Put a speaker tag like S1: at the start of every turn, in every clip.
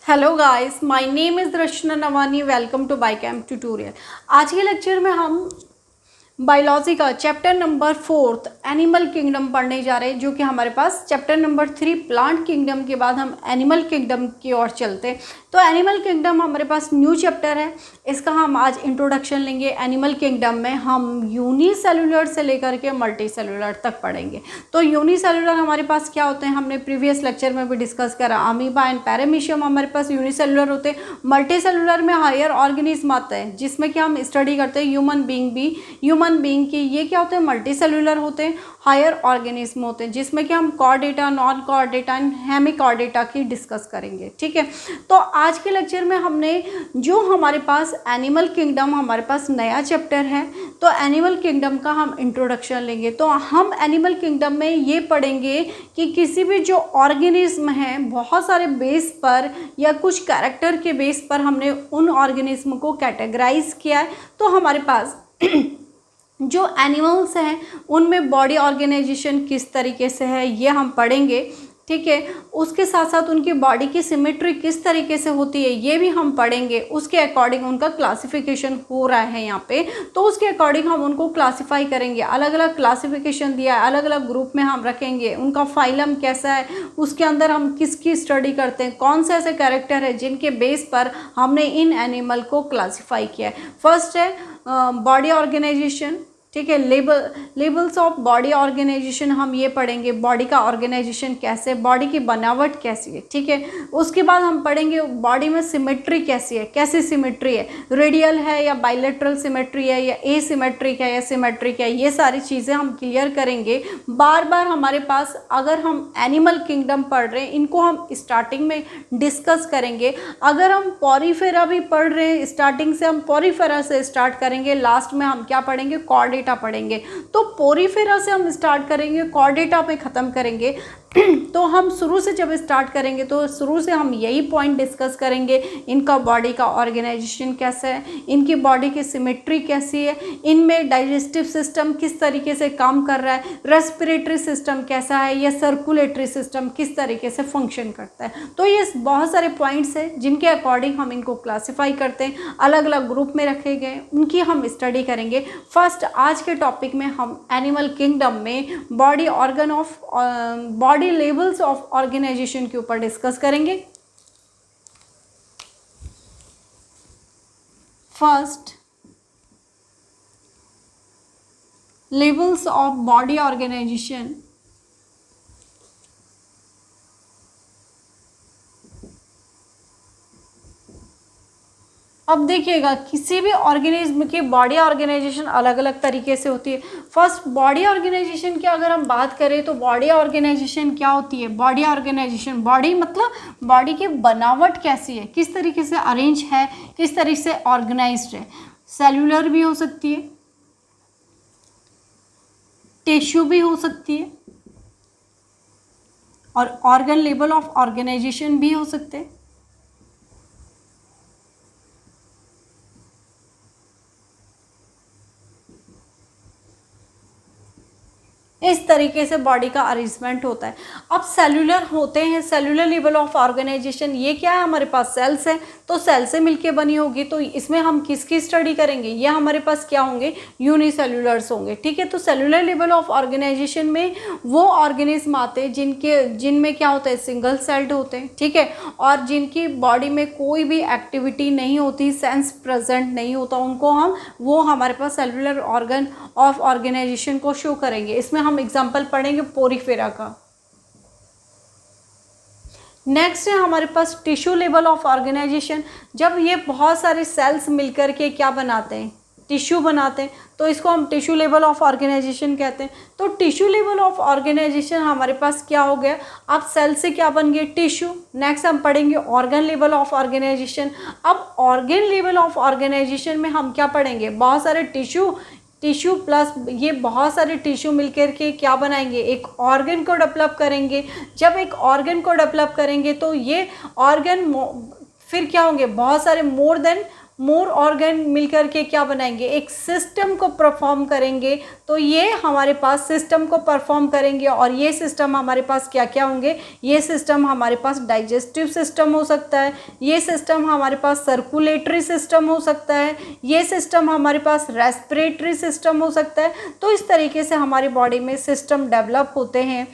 S1: Hello guys, my name is Rachna Navani. Welcome to बाइकैम tutorial. आज के लेक्चर में हम बायोलॉजी का चैप्टर नंबर 4 एनिमल किंगडम पढ़ने जा रहे हैं, जो कि हमारे पास चैप्टर नंबर 3 प्लांट किंगडम के बाद हम एनिमल किंगडम की ओर चलते हैं। तो एनिमल किंगडम हमारे पास न्यू चैप्टर है, इसका हम आज इंट्रोडक्शन लेंगे। एनिमल किंगडम में हम यूनिसेलुलर से लेकर के मल्टी सेलुलर तक पढ़ेंगे। तो यूनिसेलुलर हमारे पास क्या होते हैं, हमने प्रीवियस लेक्चर में भी डिस्कस करा। अमीबा एंड पैरामीशियम हमारे पास यूनिसेलुलर होते हैं। मल्टी सेलुलर में हायर ऑर्गेनिज्म आते हैं, जिसमें कि हम स्टडी करते हैं ह्यूमन बीइंग की। ये क्या होते हैं, मल्टी सेलुलर होते हैं। हायर ऑर्गेनिज्म होते हैं, जिसमें कि हम Chordata, non Chordata and Hemichordata की डिस्कस करेंगे। ठीक है, तो आज के लेक्चर में हमने जो हमारे पास एनिमल किंगडम हमारे पास नया चैप्टर है, तो एनिमल किंगडम का हम इंट्रोडक्शन लेंगे। तो हम एनिमल किंगडम में ये पढ़ेंगे कि किसी भी जो ऑर्गेनिज्म हैं, बहुत सारे बेस पर या कुछ कैरेक्टर के बेस पर हमने उन ऑर्गेनिज्म को कैटेगराइज किया है। तो हमारे पास जो एनिमल्स हैं उनमें बॉडी ऑर्गेनाइजेशन किस तरीके से है, ये हम पढ़ेंगे। ठीक है, उसके साथ साथ उनकी बॉडी की सिमेट्री किस तरीके से होती है, ये भी हम पढ़ेंगे। उसके अकॉर्डिंग उनका क्लासिफिकेशन हो रहा है यहाँ पे, तो उसके अकॉर्डिंग हम उनको क्लासिफाई करेंगे। अलग अलग क्लासिफिकेशन दिया है, अलग अलग ग्रुप में हम रखेंगे। उनका फाइलम कैसा है, उसके अंदर हम किसकी स्टडी करते हैं, कौन से ऐसे कैरेक्टर है जिनके बेस पर हमने इन एनिमल को क्लासीफाई किया है। फर्स्ट है बॉडी ऑर्गेनाइजेशन। ठीक है, लेबल्स ऑफ बॉडी ऑर्गेनाइजेशन हम ये पढ़ेंगे। बॉडी का ऑर्गेनाइजेशन कैसे, बॉडी की बनावट कैसी है। ठीक है, उसके बाद हम पढ़ेंगे बॉडी में सिमेट्री कैसी है, कैसी सिमेट्री है, रेडियल है या बाइलेटरल सिमेट्री है या एसिमेट्रिक है या सिमेट्रिक है। ये सारी चीज़ें हम क्लियर करेंगे। बार बार हमारे पास अगर हम एनिमल किंगडम पढ़ रहे हैं, इनको हम स्टार्टिंग में डिस्कस करेंगे। अगर हम पॉरीफेरा भी पढ़ रहे हैं, स्टार्टिंग से हम पॉरीफेरा से स्टार्ट करेंगे, लास्ट में हम क्या पढ़ेंगे, कॉर्डेटा पढ़ेंगे। तो पोरीफेरा से हम स्टार्ट करेंगे, कॉर्डेटा पे ख़त्म करेंगे। तो हम शुरू से जब स्टार्ट करेंगे तो शुरू से हम यही पॉइंट डिस्कस करेंगे। इनका बॉडी का ऑर्गेनाइजेशन कैसा है, इनकी बॉडी की सिमेट्री कैसी है, इनमें डाइजेस्टिव सिस्टम किस तरीके से काम कर रहा है, रेस्पिरेटरी सिस्टम कैसा है, या सर्कुलेटरी सिस्टम किस तरीके से फंक्शन करता है। तो ये बहुत सारे पॉइंट्स हैं जिनके अकॉर्डिंग हम इनको क्लासीफाई करते हैं, अलग अलग ग्रुप में रखे गए, उनकी हम स्टडी करेंगे। फर्स्ट आज के टॉपिक में हम एनिमल किंगडम में बॉडी लेवल्स ऑफ ऑर्गेनाइजेशन के ऊपर डिस्कस करेंगे। First, levels of body organisation. अब देखिएगा, किसी भी ऑर्गेनिज्म की बॉडी ऑर्गेनाइजेशन अलग अलग तरीके से होती है। फर्स्ट, बॉडी ऑर्गेनाइजेशन की अगर हम बात करें तो बॉडी ऑर्गेनाइजेशन क्या होती है। बॉडी ऑर्गेनाइजेशन, बॉडी मतलब बॉडी की बनावट कैसी है, किस तरीके से अरेंज है, किस तरीके से ऑर्गेनाइज्ड है। सेल्यूलर भी हो सकती है, टिश्यू भी हो सकती है, और ऑर्गन लेवल ऑफ ऑर्गेनाइजेशन भी हो सकते हैं। इस तरीके से बॉडी का अरेंजमेंट होता है। अब सेलुलर होते हैं, सेलुलर लेवल ऑफ ऑर्गेनाइजेशन। ये क्या है, हमारे पास सेल्स है, तो सेल से मिलके बनी होगी। तो इसमें हम किसकी स्टडी करेंगे, ये हमारे पास क्या होंगे, यूनिसेलुलर्स होंगे। ठीक है, तो सेलुलर लेवल ऑफ ऑर्गेनाइजेशन में वो ऑर्गेनिज्म आते हैं जिनमें क्या होता है, सिंगल सेल्ड होते हैं। ठीक है, और जिनकी बॉडी में कोई भी एक्टिविटी नहीं होती, सेंस प्रेजेंट नहीं होता, वो हमारे पास सेलुलर ऑर्गन ऑफ ऑर्गेनाइजेशन को शो करेंगे। इसमें हम एग्जाम्पल पढ़ेंगे पोरीफेरा का। नेक्स्ट है हमारे पास टिश्यू लेवल ऑफ ऑर्गेनाइजेशन। जब ये बहुत सारे सेल्स मिलकर के क्या बनाते हैं, टिश्यू बनाते हैं, तो इसको हम टिश्यू लेवल ऑफ ऑर्गेनाइजेशन कहते हैं। तो टिश्यू लेवल ऑफ ऑर्गेनाइजेशन हमारे पास क्या हो गया, अब सेल से क्या बन गए, टिश्यू। नेक्स्ट हम पढ़ेंगे ऑर्गन लेवल ऑफ ऑर्गेनाइजेशन। अब ऑर्गन लेवल ऑफ ऑर्गेनाइजेशन में हम क्या पढ़ेंगे, बहुत सारे टिश्यू प्लस ये बहुत सारे टिश्यू मिलकर के क्या बनाएंगे, एक ऑर्गन को डेवलप करेंगे। जब एक ऑर्गन को डेवलप करेंगे तो ये ऑर्गन फिर क्या होंगे, बहुत सारे मोर देन मोर ऑर्गन मिलकर के क्या बनाएंगे, एक सिस्टम को परफॉर्म करेंगे। तो ये हमारे पास सिस्टम को परफॉर्म करेंगे और ये सिस्टम हमारे पास क्या क्या होंगे, ये सिस्टम हमारे पास डाइजेस्टिव सिस्टम हो सकता है, ये सिस्टम हमारे पास सर्कुलेटरी सिस्टम हो सकता है, ये सिस्टम हमारे पास रेस्पिरेटरी सिस्टम हो सकता है। तो इस तरीके से हमारी बॉडी में सिस्टम डेवलप होते हैं,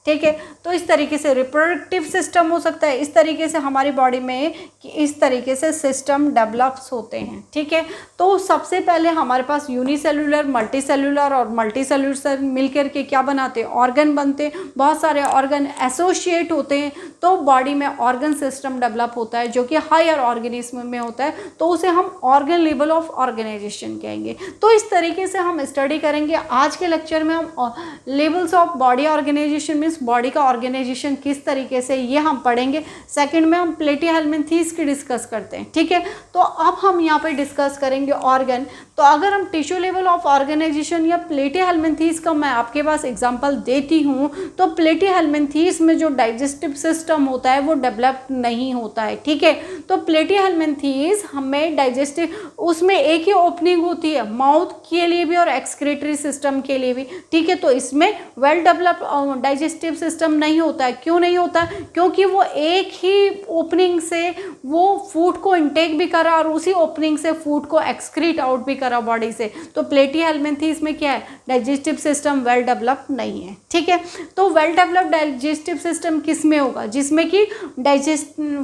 S1: ठीक है। तो इस तरीके से रिप्रोडक्टिव सिस्टम हो सकता है, इस तरीके से हमारी बॉडी में इस तरीके से सिस्टम डेवलप्स होते हैं, ठीक है। तो सबसे पहले हमारे पास यूनिसेलुलर, मल्टीसेलुलर और मल्टीसेलुलर मिलकर के क्या बनाते हैं, ऑर्गन बनते हैं। बहुत सारे ऑर्गन एसोसिएट होते हैं तो बॉडी में ऑर्गन सिस्टम डेवलप होता है जो कि हायर ऑर्गेनिज्म में होता है, तो उसे हम ऑर्गन लेवल ऑफ ऑर्गेनाइजेशन कहेंगे। तो इस तरीके से हम स्टडी करेंगे। आज के लेक्चर में हम levels of body organisation means body का ऑर्गेनाइजेशन किस तरीके से, ये हम पढ़ेंगे। सेकंड में हम प्लेटीहेल्मिन्थीज की डिस्कस करते हैं, ठीक है। तो अब हम यहाँ पे डिस्कस करेंगे ऑर्गन। तो अगर हम टिश्यू लेवल ऑफ ऑर्गेनाइजेशन या प्लेटीहेल्मिन्थीज का मैं आपके पास एग्जांपल देती हूँ, तो प्लेटीहेल्मिन्थीज में जो डाइजेस्टिव सिस्टम होता है वो डेवलप नहीं होता है, ठीक है। तो प्लेटीहेल्मिन्थीज हमें डाइजेस्टिव, उसमें एक ही ओपनिंग होती है माउथ के लिए भी और एक्सक्रीटरी सिस्टम के लिए भी, ठीक है। तो इसमें वेल डेवलप्ड डाइजेस्टिव सिस्टम नहीं होता है। क्यों नहीं होता? क्योंकि वो एक ही ओपनिंग से वो फूड को इंटेक भी करा और उसी ओपनिंग से फूड को एक्सक्रीट आउट भी करा बॉडी से। तो प्लेटीहेल्मिन्थीज में क्या है, डाइजेस्टिव सिस्टम वेल डेवलप नहीं है, ठीक है। तो वेल डेवलप्ड डाइजेस्टिव सिस्टम किस में होगा, जिसमें कि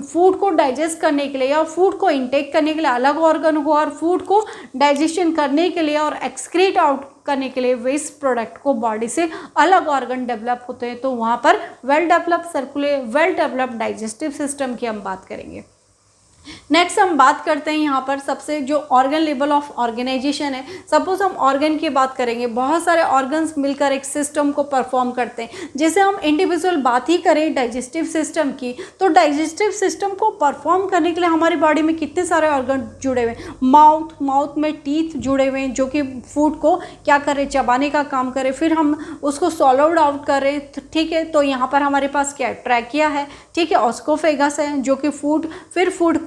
S1: फूड को डाइजेस्ट करने के लिए या फूड को इंटेक करने के लिए अलग ऑर्गन हो और फूड को डाइजेशन करने के लिए और एक्सक्रीट आउट करने के लिए वेस्ट प्रोडक्ट को बॉडी से अलग ऑर्गन डेवलप होते हैं। तो वहाँ पर वेल डेवलप्ड डाइजेस्टिव सिस्टम की हम बात करेंगे। नेक्स्ट हम बात करते हैं यहाँ पर सबसे जो ऑर्गन लेवल ऑफ ऑर्गेनाइजेशन है। सपोज हम ऑर्गन की बात करेंगे, बहुत सारे ऑर्गन्स मिलकर एक सिस्टम को परफॉर्म करते हैं। जैसे हम इंडिविजुअल बात ही करें डाइजेस्टिव सिस्टम की, तो डाइजेस्टिव सिस्टम को परफॉर्म करने के लिए हमारी बॉडी में कितने सारे ऑर्गन जुड़े हुए हैं। माउथ में टीथ जुड़े हुए हैं जो कि फूड को क्या करे, चबाने का काम करे, फिर हम उसको सॉलोड आउट करें, ठीक है। तो यहाँ पर हमारे पास क्या है, ट्रैकिया है, ठीक है। ऑस्कोफेगस है जो कि फूड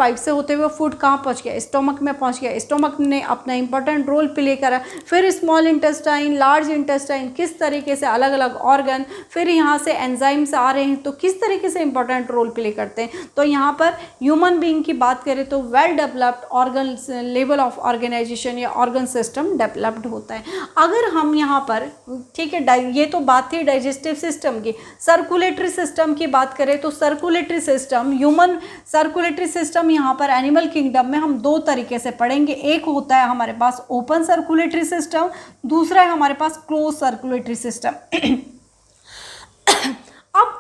S1: से होते हुए फूड कहाँ पहुँच गया, स्टोमक में पहुँच गया, स्टोमक ने अपना इंपॉर्टेंट रोल प्ले करा। फिर स्मॉल इंटेस्टाइन, लार्ज इंटेस्टाइन, किस तरीके से अलग अलग ऑर्गन, फिर यहाँ से एंजाइम्स आ रहे हैं तो किस तरीके से इंपॉर्टेंट रोल प्ले करते हैं। तो यहाँ पर ह्यूमन बीइंग की बात करें तो well developed organ level of organisation या ऑर्गन सिस्टम डेवलप्ड होता है। अगर हम यहाँ पर, ठीक है, ये तो बात थी डाइजेस्टिव सिस्टम की। सर्कुलेटरी सिस्टम की बात करें तो circulatory system, human circulatory system यहाँ पर एनिमल किंगडम में हम दो तरीके से पढ़ेंगे। एक होता है हमारे पास ओपन सर्कुलेटरी सिस्टम, दूसरा है हमारे पास क्लोज सर्कुलेटरी सिस्टम। अब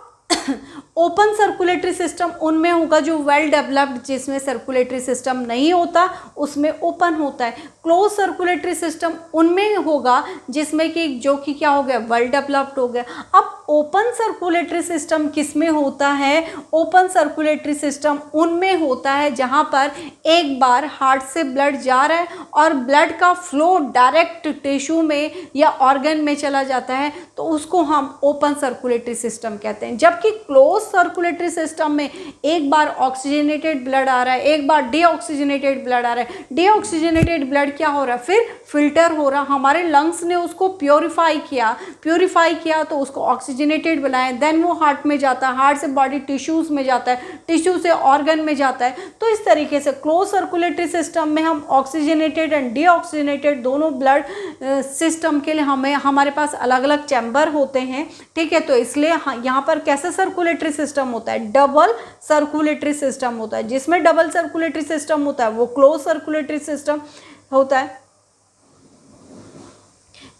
S1: ओपन सर्कुलेटरी सिस्टम उनमें होगा जो वेल डेवलप्ड, जिसमें सर्कुलेटरी सिस्टम नहीं होता उसमें ओपन होता है। क्लोज सर्कुलेटरी सिस्टम उनमें होगा जिसमें कि जो कि क्या हो गया, वेल डेवलप्ड हो गया। अब ओपन सर्कुलेटरी सिस्टम किस में होता है, ओपन सर्कुलेटरी सिस्टम उनमें होता है जहां पर एक बार हार्ट से ब्लड जा रहा है और ब्लड का फ्लो डायरेक्ट टिश्यू में या ऑर्गन में चला जाता है, तो उसको हम ओपन सर्कुलेटरी सिस्टम कहते हैं। जबकि क्लोज सर्कुलेटरी सिस्टम में एक बार ऑक्सीजनेटेड ब्लड आ रहा है, एक बार डीऑक्सीजनेटेड ब्लड आ रहा है। डीऑक्सीजनेटेड ब्लड क्या हो रहा है, फिर फिल्टर हो रहा, हमारे लंग्स ने उसको प्योरीफाई किया तो उसको ऑक्सीजनेटेड बनाया, देन वो हार्ट में जाता है, हार्ट से बॉडी टिश्यूज़ में जाता है, टिश्यू से ऑर्गन में जाता है। तो इस तरीके से क्लोज सर्कुलेटरी सिस्टम में हम ऑक्सीजनेटेड एंड डीऑक्सीजनेटेड दोनों ब्लड सिस्टम के लिए हमारे पास अलग अलग चैम्बर होते हैं, ठीक है। तो इसलिए यहाँ पर कैसा सर्कुलेटरी सिस्टम होता है, डबल सर्कुलेटरी सिस्टम होता है। जिसमें डबल सर्कुलेटरी सिस्टम होता है वो क्लोज सर्कुलेटरी सिस्टम होता है,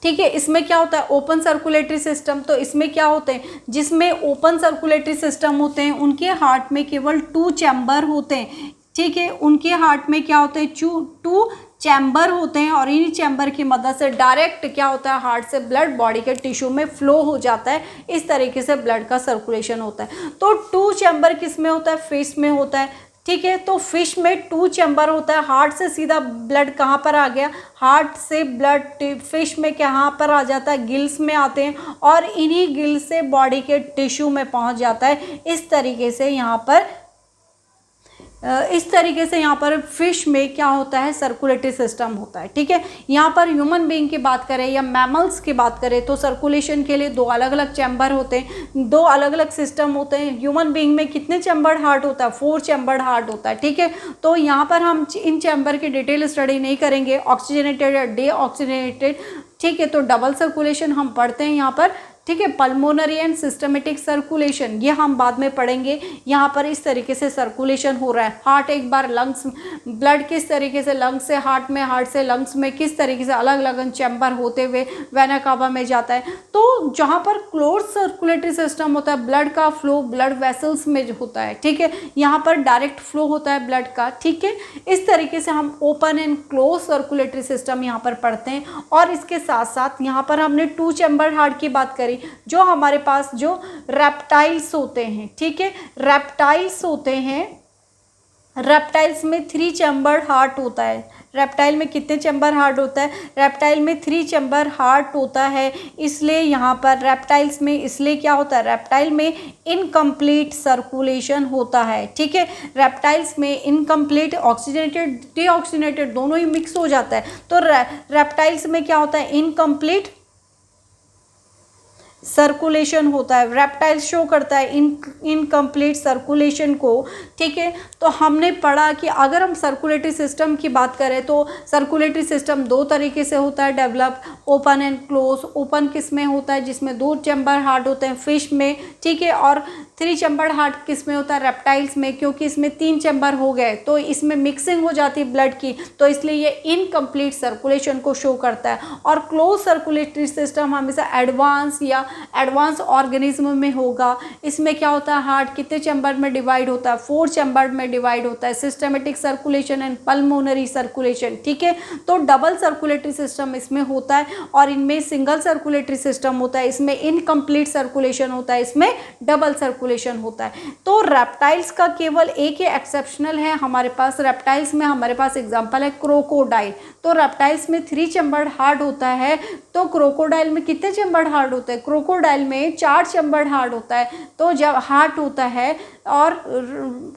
S1: ठीक है। इसमें क्या होता है, ओपन सर्कुलेटरी सिस्टम, तो इसमें क्या होते हैं, जिसमें ओपन सर्कुलेटरी सिस्टम होते हैं उनके हार्ट में केवल 2 चैम्बर होते हैं, ठीक है। उनके हार्ट में क्या होते हैं, 2 चैम्बर होते हैं और इन चैम्बर की मदद से डायरेक्ट क्या होता है, हार्ट से ब्लड बॉडी के टिश्यू में फ्लो हो जाता है। इस तरीके से ब्लड का सर्कुलेशन होता है। तो 2 चैम्बर किस में होता है, फिश में होता है, ठीक है। तो फिश में 2 चैम्बर होता है। हार्ट से सीधा ब्लड कहाँ पर आ गया, हार्ट से ब्लड फिश में कहाँ पर आ जाता है, गिल्स में आते हैं और इन्हीं गिल्स से बॉडी के टिश्यू में पहुँच जाता है। इस तरीके से यहाँ पर इस तरीके से यहाँ पर फिश में क्या होता है, सर्कुलेटरी सिस्टम होता है। ठीक है, यहाँ पर ह्यूमन बीइंग की बात करें या मैमल्स की बात करें तो सर्कुलेशन के लिए 2 अलग अलग चैम्बर होते हैं, 2 अलग अलग सिस्टम होते हैं। ह्यूमन बीइंग में कितने चैम्बर्ड हार्ट होता है, 4 चैम्बर्ड हार्ट होता है। ठीक है, तो यहाँ पर हम इन चैम्बर की डिटेल स्टडी नहीं करेंगे, ऑक्सीजनेटेड या डे ऑक्सीजनेटेड। ठीक है, तो डबल सर्कुलेशन हम पढ़ते हैं यहाँ पर। ठीक है, पल्मोनरी एंड सिस्टमेटिक सर्कुलेशन ये हम बाद में पढ़ेंगे। यहाँ पर इस तरीके से सर्कुलेशन हो रहा है। हार्ट एक बार लंग्स, ब्लड किस तरीके से लंग्स से हार्ट में, हार्ट से लंग्स में किस तरीके से अलग अलग चैम्बर होते हुए वेना कावा में जाता है। तो जहाँ पर क्लोज सर्कुलेटरी सिस्टम होता है, ब्लड का फ्लो ब्लड वेसल्स में जो होता है। ठीक है, यहाँ पर डायरेक्ट फ्लो होता है ब्लड का। ठीक है, इस तरीके से हम open and close circulatory system यहाँ पर पढ़ते हैं। और इसके साथ साथ यहाँ पर हमने 2 चैम्बर हार्ट की बात करी, जो हमारे पास जो रेप्टाइल्स होते हैं। ठीक है, रेप्टाइल्स होते हैं, रेप्टाइल्स में 3 चैम्बर हार्ट होता है। रेप्टाइल में कितने चैम्बर हार्ट होता है, रेप्टाइल में 3 चैम्बर हार्ट होता है। इसलिए यहाँ पर रेप्टाइल्स में इसलिए क्या होता है, रेप्टाइल में इनकम्प्लीट सर्कुलेशन होता है। ठीक है, रेप्टाइल्स में इनकम्प्लीट, ऑक्सीजनेटेड डीऑक्सीजनेटेड दोनों ही मिक्स हो जाता है। तो रेप्टाइल्स में क्या होता है, इनकम्प्लीट सर्कुलेशन होता है। रेप्टाइल शो करता है इनकम्प्लीट सर्कुलेशन को। ठीक है, तो हमने पढ़ा कि अगर हम सर्कुलेटरी सिस्टम की बात करें तो सर्कुलेटरी सिस्टम 2 तरीके से होता है develop, open and close. Open किस में होता है, जिसमें 2 चैम्बर हार्ट होते हैं, फिश में। ठीक है, और 3 चैम्बर हार्ट किस में होता है, रेप्टाइल्स में। क्योंकि इसमें 3 चैम्बर हो गए तो इसमें मिक्सिंग हो जाती है ब्लड की, तो इसलिए ये इनकम्प्लीट सर्कुलेशन को शो करता है। और क्लोज सर्कुलेटरी सिस्टम हमेशा एडवांस ऑर्गेनिज्म में होगा। इसमें क्या होता है, हार्ट कितने चैम्बर में डिवाइड होता है, 4 चैम्बर में डिवाइड होता है। Systematic circulation and pulmonary circulation. ठीक है, तो डबल सर्कुलेटरी सिस्टम इसमें होता है और इनमें सिंगल सर्कुलेटरी सिस्टम होता है। इसमें इनकम्प्लीट सर्कुलेशन होता है, इसमें डबल सर्कुलेशन होता है। तो रेप्टाइल्स का केवल एक ही एक्सेप्शनल है हमारे पास। रेप्टाइल्स में हमारे पास एग्जाम्पल है क्रोकोडाइल। तो रेप्टाइल्स में 3 चैम्बर्ड हार्ट होता है, तो क्रोकोडाइल में कितने चैम्बर्ड हार्ट होते हैं, क्रोकोडाइल में 4 चैम्बर्ड हार्ट होता है। तो जब हार्ट होता है और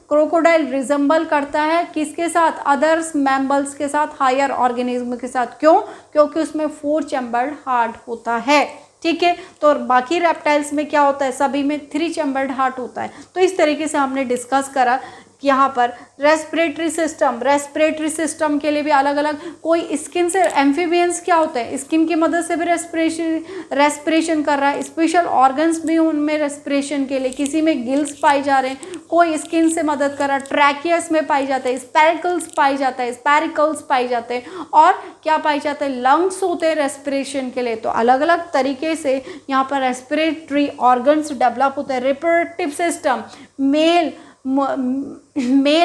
S1: क्रोकोडाइल रिजेंबल करता है किसके साथ, अदर्स मैमल्स के साथ, हायर ऑर्गेनिज्म के साथ। क्यों, क्योंकि उसमें 4 चैम्बर्ड हार्ट होता है। ठीक है, तो बाकी रेप्टाइल्स में क्या होता है, सभी में 3 चैम्बर्ड हार्ट होता है। तो इस तरीके से हमने डिस्कस करा यहाँ पर रेस्पिरेटरी सिस्टम के लिए भी अलग अलग, कोई स्किन से, एम्फीबियंस क्या होता है, स्किन की मदद से भी रेस्पिरेशन कर रहा है। स्पेशल ऑर्गन्स भी उनमें रेस्पिरेशन के लिए, किसी में गिल्स पाए जा रहे हैं, कोई स्किन से मदद कर रहा है, ट्रैकियस में पाई जाता है, स्पेरिकल्स पाई जाता है, स्पेरिकल्स पाई जाते हैं, और क्या पाई जाता है, लंग्स होते हैं रेस्पिरेशन के लिए। तो अलग अलग तरीके से यहाँ पर रेस्पिरेटरी ऑर्गन्स डेवलप होते हैं। Reproductive system, male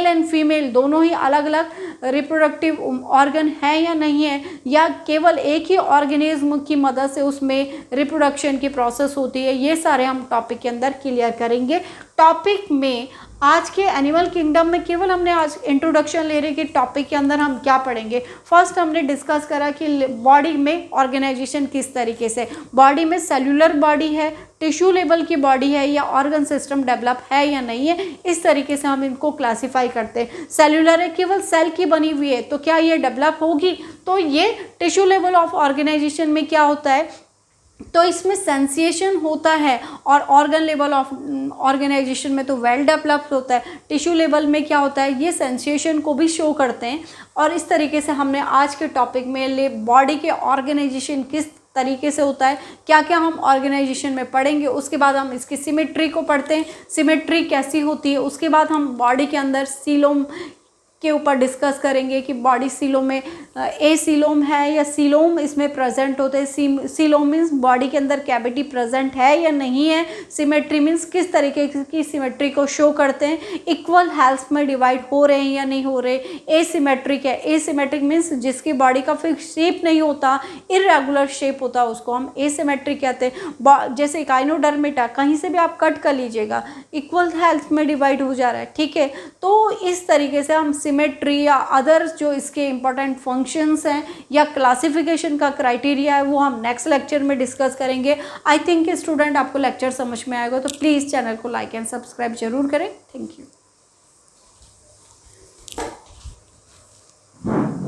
S1: and female दोनों ही अलग अलग रिप्रोडक्टिव ऑर्गन है या नहीं है, या केवल एक ही ऑर्गेनिज्म की मदद से उसमें रिप्रोडक्शन की प्रोसेस होती है, ये सारे हम टॉपिक के अंदर क्लियर करेंगे। टॉपिक में आज के एनिमल किंगडम में केवल हमने आज इंट्रोडक्शन ले रहे कि टॉपिक के अंदर हम क्या पढ़ेंगे। फर्स्ट हमने डिस्कस करा कि बॉडी में ऑर्गेनाइजेशन किस तरीके से, बॉडी में सेल्यूलर बॉडी है, टिश्यू लेवल की बॉडी है, या ऑर्गन सिस्टम डेवलप है या नहीं है, इस तरीके से हम इनको क्लासिफाई करते हैं। सेल्यूलर है, केवल सेल की बनी हुई है, तो क्या ये डेवलप होगी, तो ये टिश्यू लेवल ऑफ ऑर्गेनाइजेशन में क्या होता है, तो इसमें सेंसिएशन होता है, और ऑर्गन लेवल ऑफ ऑर्गेनाइजेशन में तो वेल डेवलप्ड होता है। टिश्यू लेवल में क्या होता है, ये सेंसिएशन को भी शो करते हैं। और इस तरीके से हमने आज के टॉपिक में बॉडी के ऑर्गेनाइजेशन किस तरीके से होता है, क्या क्या हम ऑर्गेनाइजेशन में पढ़ेंगे। उसके बाद हम इसकी सिमेट्री को पढ़ते हैं, सिमेट्री कैसी होती है। उसके बाद हम बॉडी के अंदर सीलोम के ऊपर डिस्कस करेंगे कि बॉडी सीलोम में ए सीलोम है या सीलोम इसमें प्रेजेंट होते हैं। सीलोम मीन्स बॉडी के अंदर कैविटी प्रेजेंट है या नहीं है। सिमेट्री मीन्स किस तरीके की सिमेट्री को शो करते हैं, इक्वल हेल्थ में डिवाइड हो रहे हैं या नहीं हो रहे। एसिमेट्रिक है, एसिमेट्रिक मीन्स जिसकी बॉडी का फिक्स शेप नहीं होता, इरेगुलर शेप होता है, उसको हम एसिमेट्रिक कहते हैं। जैसे गाइनोडर्मेटा, कहीं से भी आप कट कर लीजिएगा, इक्वल हेल्थ में डिवाइड हो जा रहा है। ठीक है, तो इस तरीके से हम सिमेट्री या अदर्स जो इसके इंपॉर्टेंट फंक्शंस हैं या क्लासिफिकेशन का क्राइटेरिया है, वो हम नेक्स्ट लेक्चर में डिस्कस करेंगे। आई थिंक स्टूडेंट आपको लेक्चर समझ में आएगा, तो प्लीज़ चैनल को लाइक एंड सब्सक्राइब जरूर करें। Thank you.